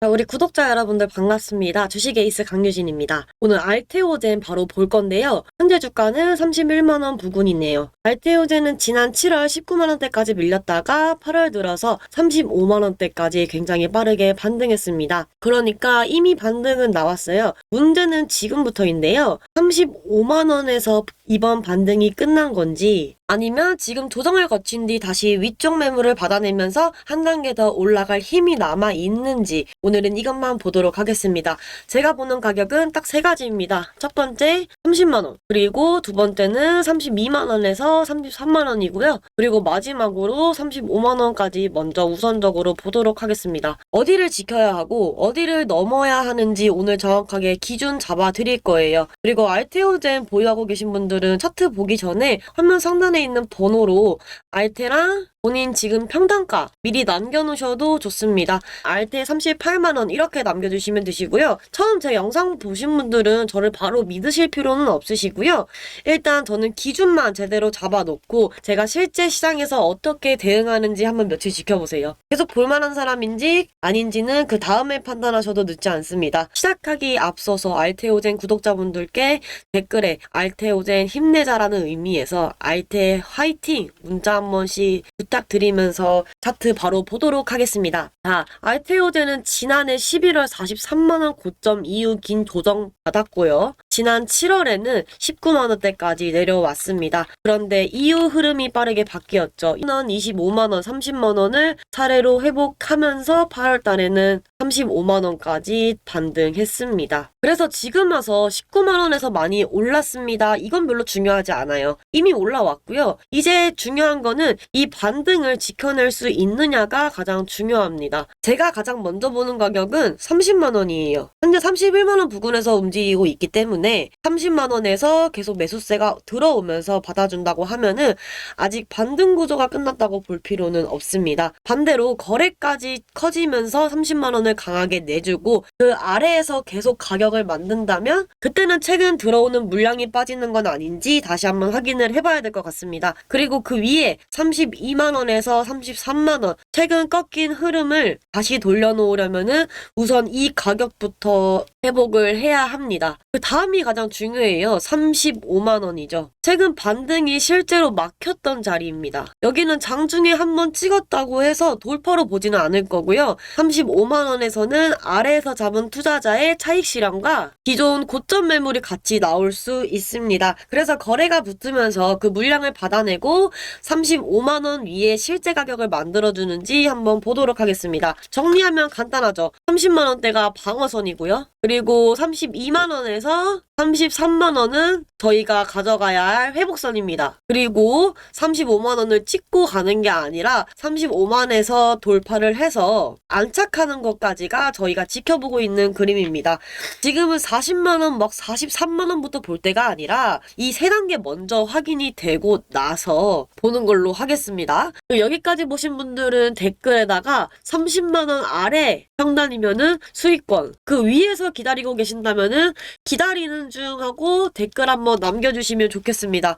우리 구독자 여러분들 반갑습니다. 주식에이스 강유진입니다. 오늘 알테오젠 바로 볼 건데요. 현재 주가는 31만원 부근이네요. 알테오젠은 지난 7월 19만원대까지 밀렸다가 8월 들어서 35만원대까지 굉장히 빠르게 반등했습니다. 그러니까 이미 반등은 나왔어요. 문제는 지금부터인데요. 35만원에서 이번 반등이 끝난 건지 아니면 지금 조정을 거친 뒤 다시 위쪽 매물을 받아내면서 한 단계 더 올라갈 힘이 남아 있는지 오늘은 이것만 보도록 하겠습니다. 제가 보는 가격은 딱 세 가지입니다. 첫 번째 30만원, 그리고 두 번째는 32만원에서 33만원이고요. 그리고 마지막으로 35만원까지 먼저 우선적으로 보도록 하겠습니다. 어디를 지켜야 하고 어디를 넘어야 하는지 오늘 정확하게 기준 잡아 드릴 거예요. 그리고 알테오젠 보유하고 계신 분들은 차트 보기 전에 화면 상단에 있는 번호로 알테랑 본인 지금 평단가 미리 남겨놓으셔도 좋습니다. 알테 38만원 이렇게 남겨주시면 되시고요. 처음 제 영상 보신 분들은 저를 바로 믿으실 필요는 없으시고요. 일단 저는 기준만 제대로 잡아놓고 제가 실제 시장에서 어떻게 대응하는지 한번 며칠 지켜보세요. 계속 볼만한 사람인지 아닌지는 그 다음에 판단하셔도 늦지 않습니다. 시작하기 앞서서 알테오젠 구독자분들께 댓글에 알테오젠 힘내자라는 의미에서 알테 화이팅 문자 한 번씩 부탁드리면서 차트 바로 보도록 하겠습니다. 자, 알테오젠은 지난해 11월 43만원 고점 이후 긴 조정 받았고요. 지난 7월에는 19만원대까지 내려왔습니다. 그런데 이후 흐름이 빠르게 바뀌었죠. 25만원, 30만원을 차례로 회복하면서 8월달에는 35만원까지 반등했습니다. 그래서 지금 와서 19만원에서 많이 올랐습니다. 이건 별로 중요하지 않아요. 이미 올라왔고요. 이제 중요한 거는 이 반등을 지켜낼 수 있느냐가 가장 중요합니다. 제가 가장 먼저 보는 가격은 30만원이에요. 현재 31만원 부근에서 움직이고 있기 때문에 30만원에서 계속 매수세가 들어오면서 받아준다고 하면은 아직 반등 구조가 끝났다고 볼 필요는 없습니다. 반대로 거래까지 커지면서 30만원을 강하게 내주고 그 아래에서 계속 가격을 만든다면 그때는 최근 들어오는 물량이 빠지는 건 아닌지 다시 한번 확인을 해봐야 될 것 같습니다. 그리고 그 위에 32만원에서 33만원 최근 꺾인 흐름을 다시 돌려놓으려면은 우선 이 가격부터 회복을 해야 합니다. 그 다음이 가장 중요해요. 35만원이죠. 최근 반등이 실제로 막혔던 자리입니다. 여기는 장중에 한번 찍었다고 해서 돌파로 보지는 않을 거고요. 35만원에서는 아래에서 잡은 투자자의 차익 실현과 기존 고점 매물이 같이 나올 수 있습니다. 그래서 거래가 붙으면서 그 물량을 받아내고 35만원 위에 실제 가격을 만들어주는지 한번 보도록 하겠습니다. 정리하면 간단하죠. 30만원대가 방어선이고요. 그리고 32만원에서 33만원은 저희가 가져가야 할 회복선입니다. 그리고 35만원을 찍고 가는 게 아니라 35만에서 돌파를 해서 안착하는 것까지가 저희가 지켜보고 있는 그림입니다. 지금은 40만원 막 43만원부터 볼 때가 아니라 이 세 단계 먼저 확인이 되고 나서 보는 걸로 하겠습니다. 여기까지 보신 분들은 댓글에다가 30만원 아래 평단이면은 수익권, 그 위에서 기다리고 계신다면은 기다리는 중 하고 댓글 한번 남겨주시면 좋겠습니다.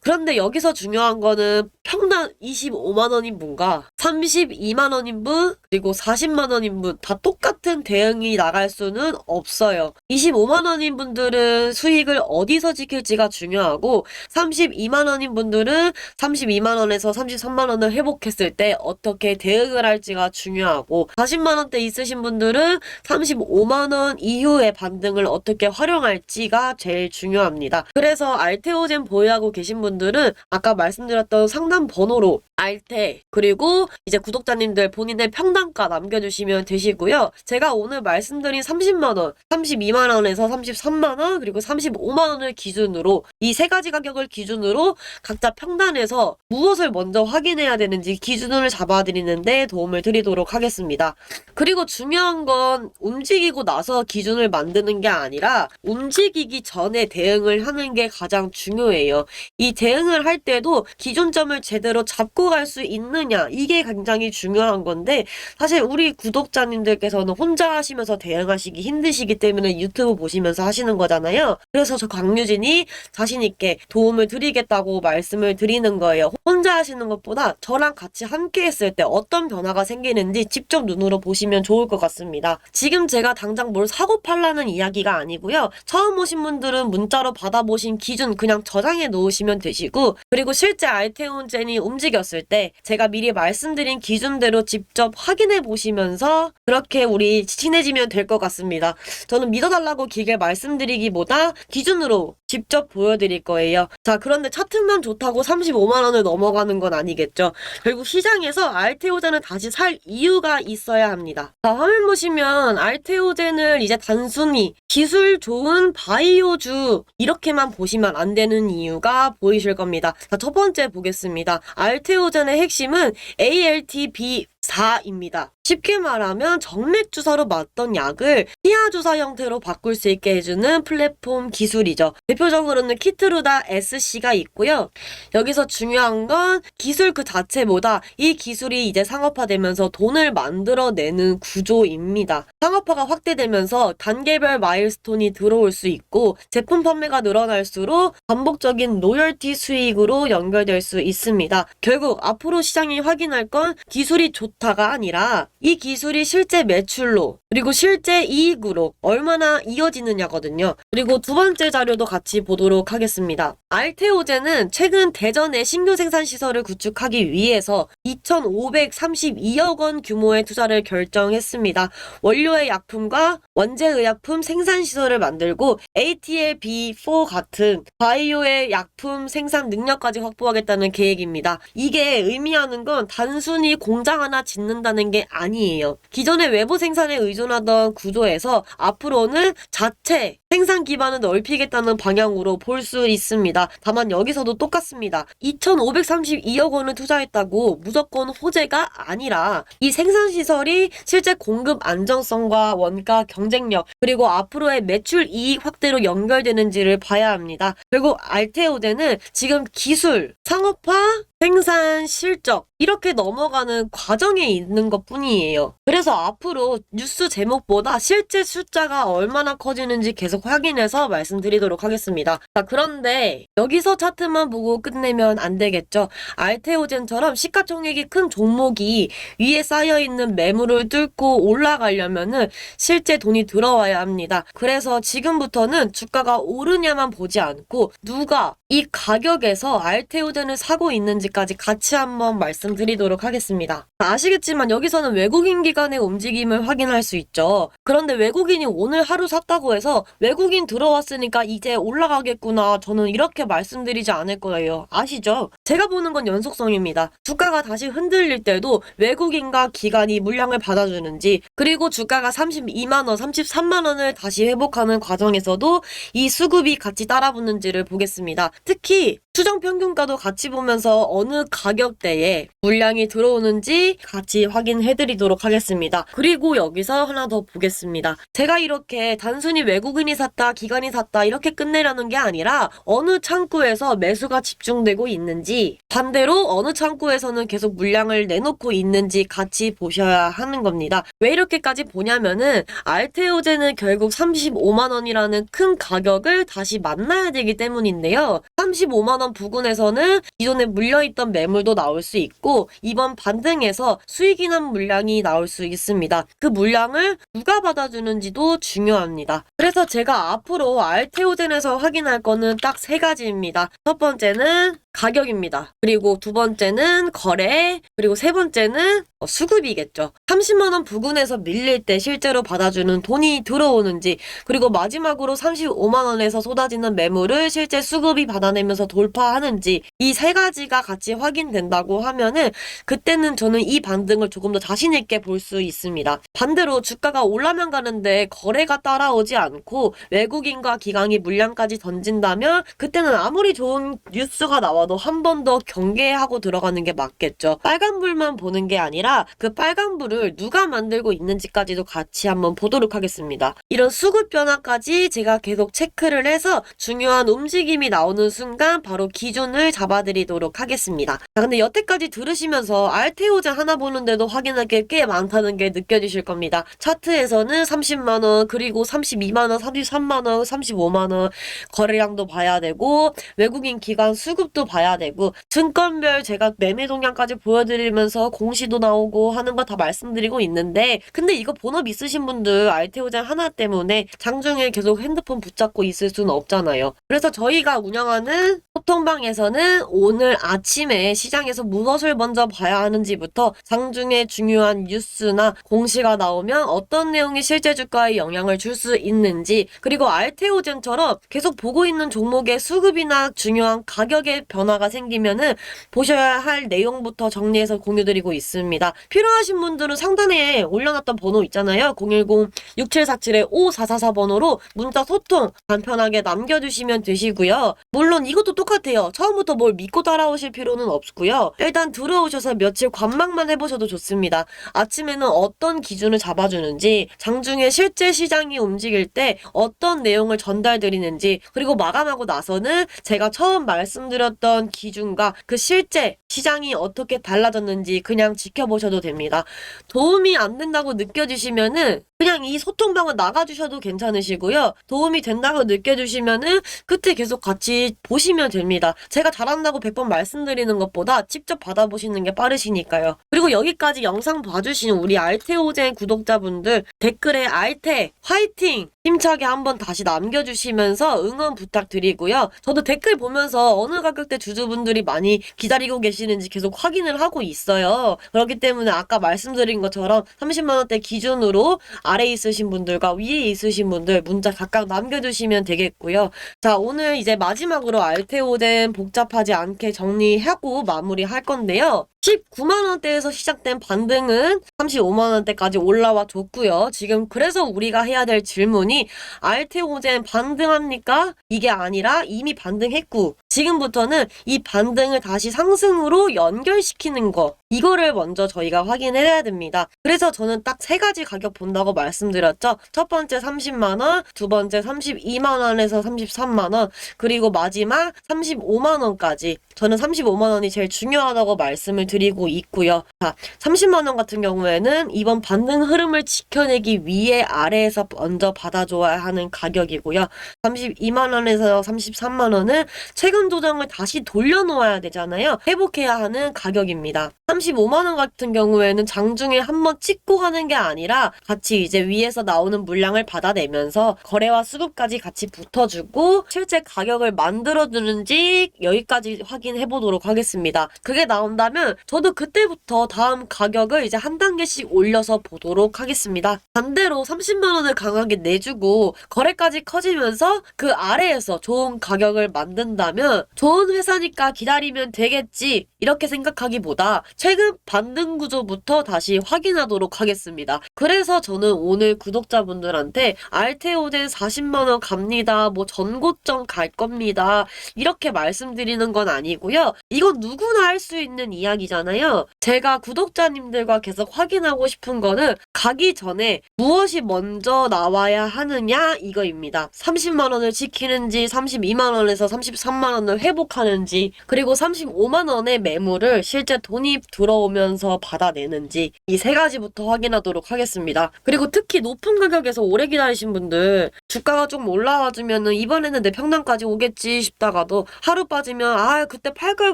그런데 여기서 중요한 거는 평단 25만원인 분과 32만원인 분 그리고 40만원인 분 다 똑같은 대응이 나갈 수는 없어요. 25만원인 분들은 수익을 어디서 지킬지가 중요하고 32만원인 분들은 32만원에서 33만원을 회복했을 때 어떻게 대응을 할지가 중요하고 40만원대 있으신 분들은 35만원 이후의 반등을 어떻게 활용할지가 제일 중요합니다. 그래서 알테오젠 보유하고 계신 분들은 아까 말씀드렸던 상담 번호로 알테 그리고 이제 구독자님들 본인의 평단가 남겨주시면 되시고요. 제가 오늘 말씀드린 30만원, 32만원에서 33만원 그리고 35만원을 기준으로 이 세 가지 가격을 기준으로 각자 평단에서 무엇을 먼저 확인해야 되는지 기준을 잡아드리는데 도움을 드리도록 하겠습니다. 그리고 중요한 건 움직이고 나서 기준을 만드는 게 아니라 움직이기 전에 대응을 하는 게 가장 중요해요. 이 대응을 할 때도 기준점을 제대로 잡고 갈 수 있느냐 이게 굉장히 중요한 건데 사실 우리 구독자님들께서는 혼자 하시면서 대응하시기 힘드시기 때문에 유튜브 보시면서 하시는 거잖아요. 그래서 저 강유진이 자신있게 도움을 드리겠다고 말씀을 드리는 거예요. 혼자 하시는 것보다 저랑 같이 함께 했을 때 어떤 변화가 생기는지 직접 눈으로 보시면 좋을 것 같습니다. 지금 제가 당장 뭘 사고 팔라는 이야기가 아니고요. 처음 오신 분들은 문자로 받아보신 기준 그냥 저장해 놓으시면 되시고, 그리고 실제 알테온젠이 움직였을 때 제가 미리 말씀드린 기준대로 직접 확인해 보시면서 그렇게 우리 친해지면 될 것 같습니다. 저는 믿어달라고 길게 말씀드리기보다 기준으로 직접 보여드릴 거예요. 자, 그런데 차트만 좋다고 35만원을 넘어가는 건 아니겠죠. 결국 시장에서 알테오젠을 다시 살 이유가 있어야 합니다. 자, 화면 보시면 알테오젠을 이제 단순히 기술 좋은 바이오주 이렇게만 보시면 안 되는 이유가 보이실 겁니다. 자, 첫 번째 보겠습니다. 알테오젠의 핵심은 ALTB4입니다. 쉽게 말하면 정맥 주사로 맞던 약을 피하 주사 형태로 바꿀 수 있게 해주는 플랫폼 기술이죠. 대표적으로는 키트루다 SC가 있고요. 여기서 중요한 건 기술 그 자체보다 이 기술이 이제 상업화되면서 돈을 만들어내는 구조입니다. 상업화가 확대되면서 단계별 마일스톤이 들어올 수 있고 제품 판매가 늘어날수록 반복적인 로열티 수익으로 연결될 수 있습니다. 결국 앞으로 시장이 확인할 건 기술이 좋다가 아니라 이 기술이 실제 매출로 그리고 실제 이익으로 얼마나 이어지느냐거든요. 그리고 두 번째 자료도 같이 보도록 하겠습니다. 알테오젠은 최근 대전에 신규 생산 시설을 구축하기 위해서 2,532억 원 규모의 투자를 결정했습니다. 원료의 약품과 원재의약품 생산 시설을 만들고 ATLB4 같은 바이오의 약품 생산 능력까지 확보하겠다는 계획입니다. 이게 의미하는 건 단순히 공장 하나 짓는다는 게 아니에요. 기존의 외부 생산에 의존하던 구조에서 앞으로는 자체 생산 기반을 넓히겠다는 방향으로 볼 수 있습니다. 다만 여기서도 똑같습니다. 2,532억 원을 투자했다고 무조건 호재가 아니라 이 생산시설이 실제 공급 안정성과 원가 경쟁력 그리고 앞으로의 매출 이익 확대로 연결되는지를 봐야 합니다. 결국 알테오젠은 지금 기술, 상업화, 생산 실적 이렇게 넘어가는 과정에 있는 것 뿐이에요. 그래서 앞으로 뉴스 제목보다 실제 숫자가 얼마나 커지는지 계속 확인해서 말씀드리도록 하겠습니다. 자, 그런데 여기서 차트만 보고 끝내면 안 되겠죠. 알테오젠처럼 시가총액이 큰 종목이 위에 쌓여있는 매물을 뚫고 올라가려면은 실제 돈이 들어와야 합니다. 그래서 지금부터는 주가가 오르냐만 보지 않고 누가 이 가격에서 알테오젠을 사고 있는지까지 같이 한번 말씀드리도록 하겠습니다. 아시겠지만 여기서는 외국인 기관의 움직임을 확인할 수 있죠. 그런데 외국인이 오늘 하루 샀다고 해서 외국인 들어왔으니까 이제 올라가겠구나 저는 이렇게 말씀드리지 않을 거예요. 아시죠? 제가 보는 건 연속성입니다. 주가가 다시 흔들릴 때도 외국인과 기관이 물량을 받아주는지 그리고 주가가 32만원, 33만원을 다시 회복하는 과정에서도 이 수급이 같이 따라붙는지를 보겠습니다. 특히 추정 평균가도 같이 보면서 어느 가격대에 물량이 들어오는지 같이 확인해 드리도록 하겠습니다. 그리고 여기서 하나 더 보겠습니다. 제가 이렇게 단순히 외국인이 샀다, 기관이 샀다 이렇게 끝내려는 게 아니라 어느 창구에서 매수가 집중되고 있는지 반대로 어느 창구에서는 계속 물량을 내놓고 있는지 같이 보셔야 하는 겁니다. 왜 이렇게까지 보냐면은 알테오젠은 결국 35만원이라는 큰 가격을 다시 만나야 되기 때문인데요. 35만원 부근에서는 기존에 물려있던 매물도 나올 수 있고 이번 반등에서 수익이 난 물량이 나올 수 있습니다. 그 물량을 누가 받아주는지도 중요합니다. 그래서 제가 앞으로 알테오젠에서 확인할 거는 딱 세 가지입니다. 첫 번째는 가격입니다. 그리고 두 번째는 거래, 그리고 세 번째는 수급이겠죠. 30만원 부근에서 밀릴 때 실제로 받아주는 돈이 들어오는지, 그리고 마지막으로 35만원에서 쏟아지는 매물을 실제 수급이 받아내면서 돌파하는지, 이 세 가지가 같이 확인된다고 하면은 그때는 저는 이 반등을 조금 더 자신있게 볼 수 있습니다. 반대로 주가가 주가가 올라만 가는데 거래가 따라오지 않고 외국인과 기관이 물량까지 던진다면 그때는 아무리 좋은 뉴스가 나와도 한 번 더 경계하고 들어가는 게 맞겠죠. 빨간불만 보는 게 아니라 그 빨간불을 누가 만들고 있는지까지도 같이 한번 보도록 하겠습니다. 이런 수급 변화까지 제가 계속 체크를 해서 중요한 움직임이 나오는 순간 바로 기준을 잡아드리도록 하겠습니다. 자, 근데 여태까지 들으시면서 알테오젠 하나 보는데도 확인할 게 꽤 많다는 게 느껴지실 겁니다. 차트에서는 30만원, 그리고 32만원, 33만원, 35만원 거래량도 봐야 되고 외국인 기관 수급도 봐야 되고 증권별 제가 매매 동향까지 보여드리면서 공시도 나오고 하는 거 다 말씀드리고 있는데, 근데 이거 본업 있으신 분들 알테오젠 하나 때문에 장중에 계속 핸드폰 붙잡고 있을 수는 없잖아요. 그래서 저희가 운영하는 소통방에서는 오늘 아침에 시장에서 무엇을 먼저 봐야 하는지부터 장중에 중요한 뉴스나 공시가 나오면 어떤 내용이 실제 주가에 영향을 줄 수 있는지, 그리고 알테오젠처럼 계속 보고 있는 종목의 수급이나 중요한 가격의 변화가 생기면은 보셔야 할 내용부터 정리해서 공유드리고 있습니다. 필요하신 분들은 상단에 올려놨던 번호 있잖아요. 010-6747-5444 번호로 문자 소통 간편하게 남겨주시면 되시고요. 물론 이것도 똑같아요. 처음부터 뭘 믿고 따라오실 필요는 없고요. 일단 들어오셔서 며칠 관망만 해보셔도 좋습니다. 아침에는 어떤 기준을 잡아주는지, 장중에 실제 시장이 움직일 때 어떤 내용을 전달드리는지, 그리고 마감하고 나서는 제가 처음 말씀드렸던 기준과 그 실제 시장이 어떻게 달라졌는지 그냥 지켜보셔도 됩니다. 도움이 안 된다고 느껴지시면은 그냥 이 소통방을 나가주셔도 괜찮으시고요. 도움이 된다고 느껴주시면은 그때 계속 같이 보시면 됩니다. 제가 잘한다고 100번 말씀드리는 것보다 직접 받아보시는 게 빠르시니까요. 그리고 여기까지 영상 봐주신 우리 알테오젠 구독자분들 댓글에 알테 화이팅! 힘차게 한번 다시 남겨주시면서 응원 부탁드리고요. 저도 댓글 보면서 어느 가격대 주주분들이 많이 기다리고 계시는지 계속 확인을 하고 있어요. 그렇기 때문에 아까 말씀드린 것처럼 30만원대 기준으로 아래에 있으신 분들과 위에 있으신 분들 문자 각각 남겨주시면 되겠고요. 자, 오늘 이제 마지막으로 알테오젠 복잡하지 않게 정리하고 마무리할 건데요. 19만원대에서 시작된 반등은 35만원대까지 올라와 줬고요. 지금 그래서 우리가 해야 될 질문이 알테오젠 반등합니까? 이게 아니라 이미 반등했고 지금부터는 이 반등을 다시 상승으로 연결시키는 거, 이거를 먼저 저희가 확인해야 됩니다. 그래서 저는 딱 세 가지 가격 본다고 말씀드렸죠. 첫 번째 30만원, 두 번째 32만원에서 33만원, 그리고 마지막 35만원까지. 저는 35만원이 제일 중요하다고 말씀을 드리고 있고요. 자, 30만원 같은 경우에는 이번 반등 흐름을 지켜내기 위해 아래에서 먼저 받아줘야 하는 가격이고요. 32만원에서 33만원은 최근 조정을 다시 돌려놓아야 되잖아요. 회복해야 하는 가격입니다. 35만원 같은 경우에는 장중에 한번 찍고 가는 게 아니라 같이 이제 위에서 나오는 물량을 받아내면서 거래와 수급까지 같이 붙어주고 실제 가격을 만들어주는지 여기까지 확인해 보도록 하겠습니다. 그게 나온다면 저도 그때부터 다음 가격을 이제 한 단계씩 올려서 보도록 하겠습니다. 반대로 30만원을 강하게 내주고 거래까지 커지면서 그 아래에서 좋은 가격을 만든다면 좋은 회사니까 기다리면 되겠지 이렇게 생각하기보다 최근 반등 구조부터 다시 확인하도록 하겠습니다. 그래서 저는 오늘 구독자분들한테 알테오젠 40만원 갑니다. 뭐 전고점 갈 겁니다. 이렇게 말씀드리는 건 아니고요. 이건 누구나 할 수 있는 이야기잖아요. 제가 구독자님들과 계속 확인하고 싶은 거는 가기 전에 무엇이 먼저 나와야 하느냐 이거입니다. 30만원을 지키는지 32만원에서 33만원을 회복하는지, 그리고 35만원의 매물을 실제 돈이 들어오면서 받아내는지, 이 세 가지부터 확인하도록 하겠습니다. 그리고 특히 높은 가격에서 오래 기다리신 분들, 주가가 좀 올라와주면은 이번에는 내 평단까지 오겠지 싶다가도 하루 빠지면 아 그때 팔 걸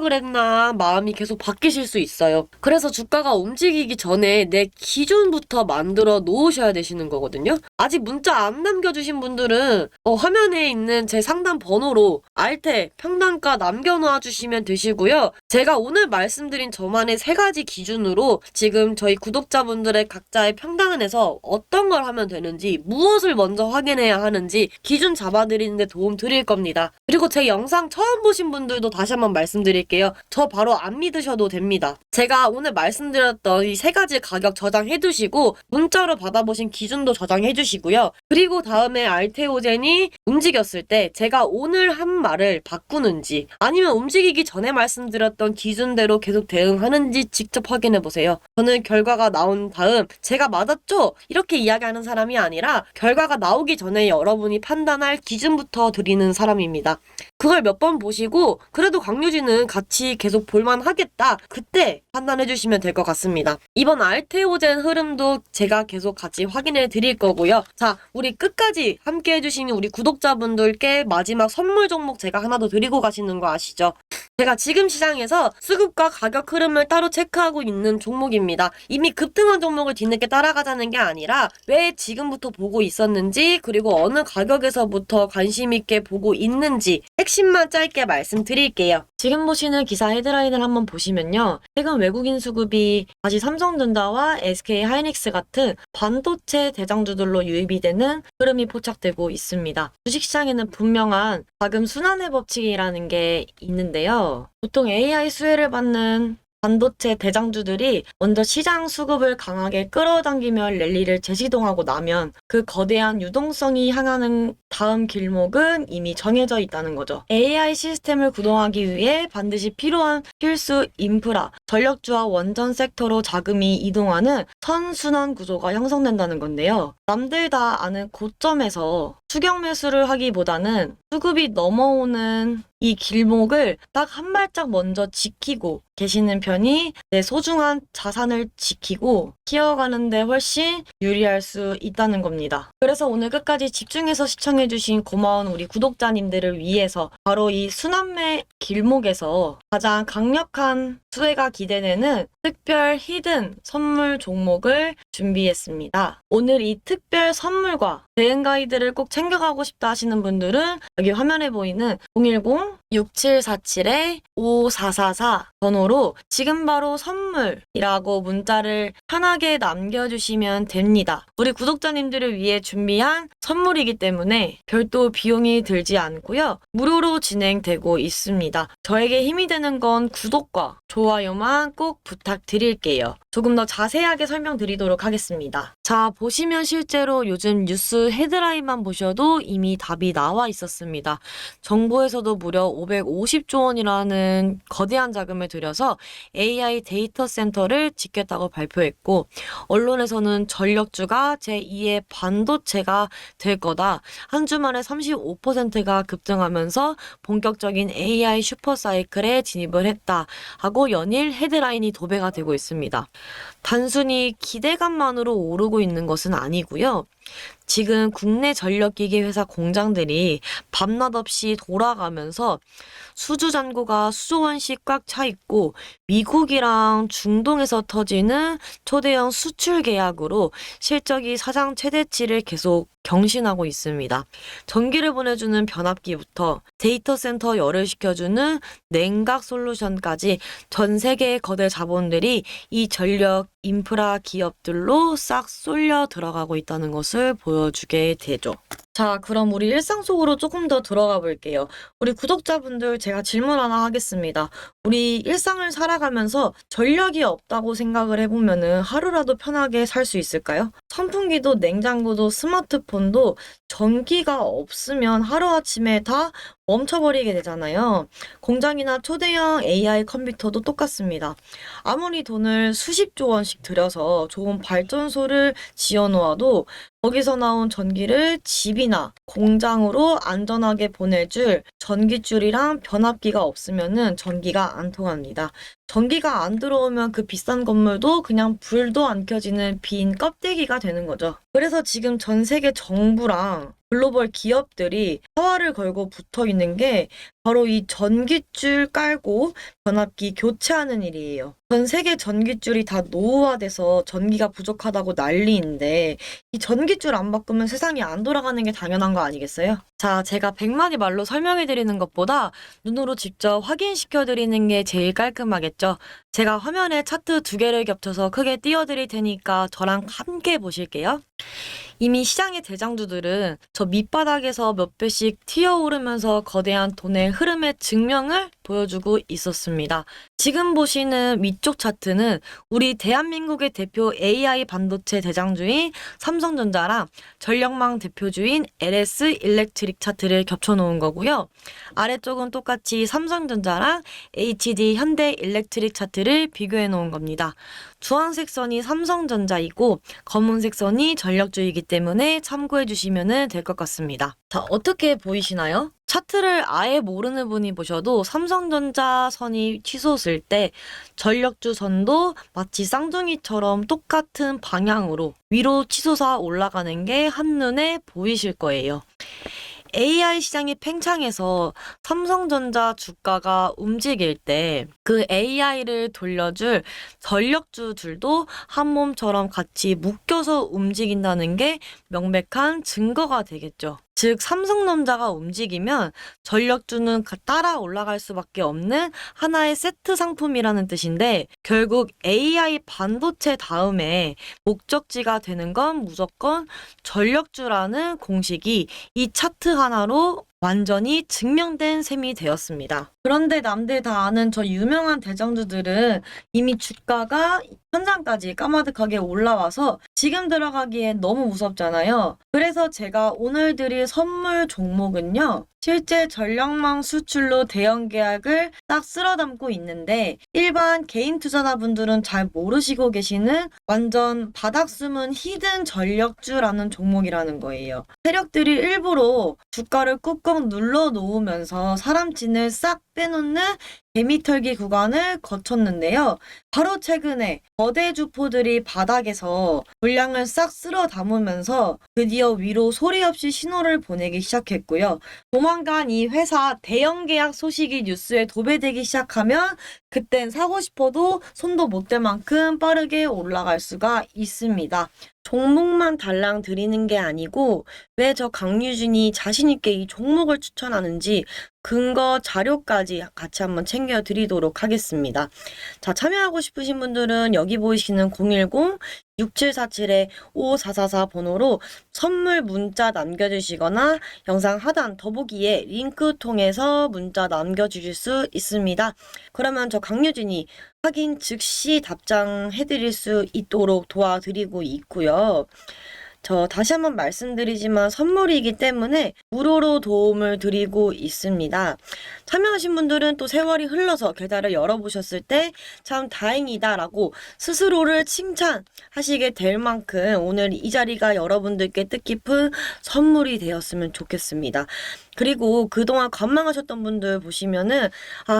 그랬나 마음이 계속 바뀌실 수 있어요. 그래서 주가가 움직이기 전에 내 기준부터 만들어 놓으셔야 되시는 거거든요. 아직 문자 안 남겨주신 분들은 화면에 있는 제 상담 번호로 알테 평단가 남겨놓아 주시면 되시고요. 제가 오늘 말씀드린 저만의 세 가지 기준으로 지금 저희 구독자분들의 각자의 평단에서 어떤 걸 하면 되는지, 무엇을 먼저 확인해야 하는지 기준 잡아드리는데 도움 드릴 겁니다. 그리고 제 영상 처음 보신 분들도 다시 한번 말씀드릴게요. 저 바로 안 믿으셔도 됩니다. 됩니다. 제가 오늘 말씀드렸던 이 세 가지 가격 저장해 두시고 문자로 받아보신 기준도 저장해 주시고요. 그리고 다음에 알테오젠이 움직였을 때 제가 오늘 한 말을 바꾸는지 아니면 움직이기 전에 말씀드렸던 기준대로 계속 대응하는지 직접 확인해 보세요. 저는 결과가 나온 다음 제가 맞았죠? 이렇게 이야기하는 사람이 아니라 결과가 나오기 전에 여러분이 판단할 기준부터 드리는 사람입니다. 그걸 몇 번 보시고 그래도 강유진은 같이 계속 볼만 하겠다. 그때 판단해 주시면 될 것 같습니다. 이번 알테오젠 흐름도 제가 계속 같이 확인해 드릴 거고요. 자, 우리 끝까지 함께 해주시는 우리 구독자분들께 마지막 선물 종목 제가 하나 더 드리고 가시는 거 아시죠? 제가 지금 시장에서 수급과 가격 흐름을 따로 체크하고 있는 종목입니다. 이미 급등한 종목을 뒤늦게 따라가자는 게 아니라 왜 지금부터 보고 있었는지 그리고 어느 가격에서부터 관심 있게 보고 있는지 핵심만 짧게 말씀드릴게요. 지금 보시는 기사 헤드라인을 한번 보시면요. 최근 외국인 수급이 다시 삼성전자와 SK하이닉스 같은 반도체 대장주들로 유입이 되는 흐름이 포착되고 있습니다. 주식시장에는 분명한 자금 순환의 법칙이라는 게 있는데요. 보통 AI 수혜를 받는 반도체 대장주들이 먼저 시장 수급을 강하게 끌어당기며 랠리를 재시동하고 나면 그 거대한 유동성이 향하는 다음 길목은 이미 정해져 있다는 거죠. AI 시스템을 구동하기 위해 반드시 필요한 필수 인프라, 전력주와 원전 섹터로 자금이 이동하는 선순환 구조가 형성된다는 건데요. 남들 다 아는 고점에서 추격 매수를 하기보다는 수급이 넘어오는 이 길목을 딱 한 발짝 먼저 지키고 계시는 편이 내 소중한 자산을 지키고 키워가는데 훨씬 유리할 수 있다는 겁니다. 그래서 오늘 끝까지 집중해서 시청해주신 고마운 우리 구독자님들을 위해서 바로 이 순환매 길목에서 가장 강력한 수혜가 기대되는 특별 히든 선물 종목을 준비했습니다. 오늘 이 특별 선물과 대응 가이드를 꼭 챙겨가고 싶다 하시는 분들은 여기 화면에 보이는 010-6747-5444 번호로 지금 바로 선물이라고 문자를 편하게 남겨주시면 됩니다. 우리 구독자님들을 위해 준비한 선물이기 때문에 별도 비용이 들지 않고요. 무료로 진행되고 있습니다. 저에게 힘이 되는 건 구독과 좋아요만 꼭 부탁드릴게요. 조금 더 자세하게 설명드리도록 하겠습니다. 자, 보시면 실제로 요즘 뉴스 헤드라인만 보셔도 이미 답이 나와 있었습니다. 정부에서도 무려 550조 원이라는 거대한 자금을 들여서 AI 데이터 센터를 짓겠다고 발표했고, 언론에서는 전력주가 제2의 반도체가 될 거다. 한 주 만에 35%가 급등하면서 본격적인 AI 슈퍼사이클에 진입을 했다 하고 연일 헤드라인이 도배가 되고 있습니다. 단순히 기대감만으로 오르고 있는 것은 아니고요. 지금 국내 전력기기 회사 공장들이 밤낮 없이 돌아가면서 수주 잔고가 수조 원씩 꽉 차 있고 미국이랑 중동에서 터지는 초대형 수출 계약으로 실적이 사상 최대치를 계속 경신하고 있습니다. 전기를 보내주는 변압기부터 데이터 센터 열을 식혀주는 냉각 솔루션까지 전 세계의 거대 자본들이 이 전력 인프라 기업들로 싹 쏠려 들어가고 있다는 것을 보여주게 되죠. 자, 그럼 우리 일상 속으로 조금 더 들어가 볼게요. 우리 구독자분들 제가 질문 하나 하겠습니다. 우리 일상을 살아가면서 전력이 없다고 생각을 해보면은 하루라도 편하게 살 수 있을까요? 선풍기도 냉장고도 스마트폰도 전기가 없으면 하루아침에 다 멈춰버리게 되잖아요. 공장이나 초대형 AI 컴퓨터도 똑같습니다. 아무리 돈을 수십조 원씩 들여서 좋은 발전소를 지어놓아도 거기서 나온 전기를 집이나 공장으로 안전하게 보내줄 전기줄이랑 변압기가 없으면은 전기가 안 통합니다. 전기가 안 들어오면 그 비싼 건물도 그냥 불도 안 켜지는 빈 껍데기가 되는 거죠. 그래서 지금 전 세계 정부랑 글로벌 기업들이 사활을 걸고 붙어 있는 게 바로 이 전기줄 깔고 변압기 교체하는 일이에요. 전 세계 전기줄이 다 노후화돼서 전기가 부족하다고 난리인데 이 전기줄 안 바꾸면 세상이 안 돌아가는 게 당연한 거 아니겠어요? 자, 제가 100마디 말로 설명해 드리는 것보다 눈으로 직접 확인시켜 드리는 게 제일 깔끔하겠죠. 제가 화면에 차트 2개를 겹쳐서 크게 띄워드릴 테니까 저랑 함께 보실게요. 이미 시장의 대장주들은 저 밑바닥에서 몇 배씩 튀어오르면서 거대한 돈의 흐름의 증명을 보여주고 있었습니다. 지금 보시는 위쪽 차트는 우리 대한민국의 대표 AI 반도체 대장주인 삼성전자랑 전력망 대표주인 LS 일렉트릭 차트를 겹쳐놓은 거고요. 아래쪽은 똑같이 삼성전자랑 HD 현대 일렉트릭 차트를 비교해 놓은 겁니다. 주황색 선이 삼성전자이고 검은색 선이 전력주이기 때문에 참고해 주시면 될 것 같습니다. 자, 어떻게 보이시나요? 차트를 아예 모르는 분이 보셔도 삼성전자 선이 치솟을 때 전력주 선도 마치 쌍둥이처럼 똑같은 방향으로 위로 치솟아 올라가는 게 한눈에 보이실 거예요. AI 시장이 팽창해서 삼성전자 주가가 움직일 때 그 AI를 돌려줄 전력주들도 한 몸처럼 같이 묶여서 움직인다는 게 명백한 증거가 되겠죠. 즉 삼성전자가 움직이면 전력주는 따라 올라갈 수밖에 없는 하나의 세트 상품이라는 뜻인데, 결국 AI 반도체 다음에 목적지가 되는 건 무조건 전력주라는 공식이 이 차트 하나로 완전히 증명된 셈이 되었습니다. 그런데 남들 다 아는 저 유명한 대장주들은 이미 주가가 천장까지 까마득하게 올라와서 지금 들어가기엔 너무 무섭잖아요. 그래서 제가 오늘 드릴 선물 종목은요, 실제 전력망 수출로 대형 계약을 딱 쓸어 담고 있는데 일반 개인 투자자분들은 잘 모르시고 계시는 완전 바닥 숨은 히든 전력주라는 종목이라는 거예요. 세력들이 일부러 주가를 꾹꾹 눌러 놓으면서 사람진을 싹 빼놓는 개미털기 구간을 거쳤는데요. 바로 최근에 거대 주포들이 바닥에서 물량을 싹 쓸어 담으면서 드디어 위로 소리 없이 신호를 보내기 시작했고요. 조만간 이 회사 대형 계약 소식이 뉴스에 도배되기 시작하면 그땐 사고 싶어도 손도 못 댈 만큼 빠르게 올라갈 수가 있습니다. 종목만 달랑 드리는 게 아니고 왜 저 강유진이 자신있게 이 종목을 추천하는지 근거 자료까지 같이 한번 챙겨 드리도록 하겠습니다. 자, 참여하고 싶으신 분들은 여기 보이시는 010-6747-5444 번호로 선물 문자 남겨주시거나 영상 하단 더보기에 링크 통해서 문자 남겨주실 수 있습니다. 그러면 저 강유진이 확인 즉시 답장해드릴 수 있도록 도와드리고 있고요. 저 다시 한번 말씀드리지만 선물이기 때문에 무료로 도움을 드리고 있습니다. 참여하신 분들은 또 세월이 흘러서 계좌를 열어보셨을 때 참 다행이다라고 스스로를 칭찬하시게 될 만큼 오늘 이 자리가 여러분들께 뜻깊은 선물이 되었으면 좋겠습니다. 그리고 그동안 관망하셨던 분들 보시면은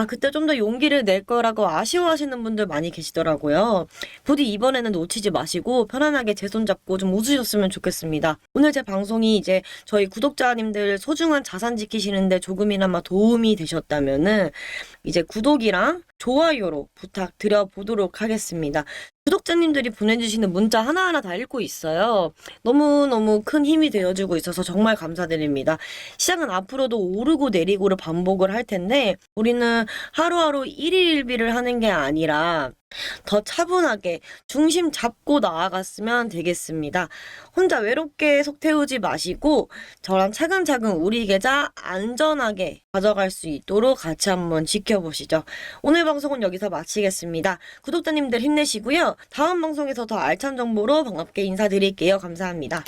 그때 좀 더 용기를 낼 거라고 아쉬워하시는 분들 많이 계시더라고요. 부디 이번에는 놓치지 마시고 편안하게 제 손 잡고 좀 웃으셨으면 좋겠습니다. 오늘 제 방송이 이제 저희 구독자님들 소중한 자산 지키시는데 조금이나마 도움이 되셨다면은 이제 구독이랑 좋아요로 부탁드려 보도록 하겠습니다. 구독자님들이 보내주시는 문자 하나하나 다 읽고 있어요. 너무너무 큰 힘이 되어주고 있어서 정말 감사드립니다. 시장은 앞으로도 오르고 내리고를 반복을 할 텐데 우리는 하루하루 일일일비를 하는 게 아니라 더 차분하게 중심 잡고 나아갔으면 되겠습니다. 혼자 외롭게 속 태우지 마시고 저랑 차근차근 우리 계좌 안전하게 가져갈 수 있도록 같이 한번 지켜보시죠. 오늘 방송은 여기서 마치겠습니다. 구독자님들 힘내시고요. 다음 방송에서 더 알찬 정보로 반갑게 인사드릴게요. 감사합니다.